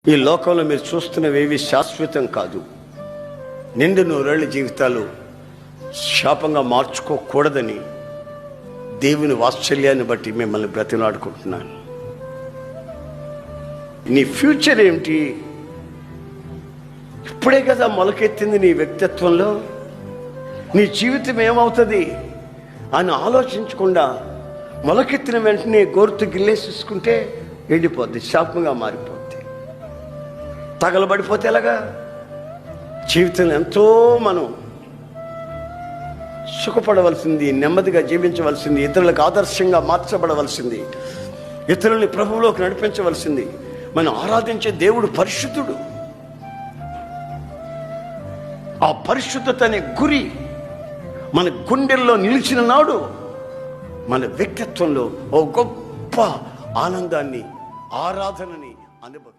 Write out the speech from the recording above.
ఈ లోకంలో మీరు చూస్తున్నవేవి శాశ్వతం కాదు. నిండు నూరేళ్ల జీవితాలు శాపంగా మార్చుకోకూడదని దేవుని వాత్సల్యాన్ని బట్టి మిమ్మల్ని బ్రతిలాడుకుంటున్నాను. నీ ఫ్యూచర్ ఏమిటి? ఇప్పుడే కదా మొలకెత్తింది నీ వ్యక్తిత్వంలో. నీ జీవితం ఏమవుతుంది అని ఆలోచించకుండా మొలకెత్తిన వెంటనే గోరుతో గిల్లేసేసుకుంటే ఎండిపోద్ది, శాపంగా మారిపోద్ది. తగలబడిపోతే ఎలాగా? జీవితంలో ఎంతో మనం సుఖపడవలసింది, నెమ్మదిగా జీవించవలసింది, ఇతరులకు ఆదర్శంగా మార్చబడవలసింది, ఇతరుల్ని ప్రభువులోకి నడిపించవలసింది. మనం ఆరాధించే దేవుడు పరిశుద్ధుడు. ఆ పరిశుద్ధత అనే గురి మన గుండెల్లో నిలిచిన నాడు మన వ్యక్తిత్వంలో ఓ గొప్ప ఆనందాన్ని, ఆరాధనని అనుభవం.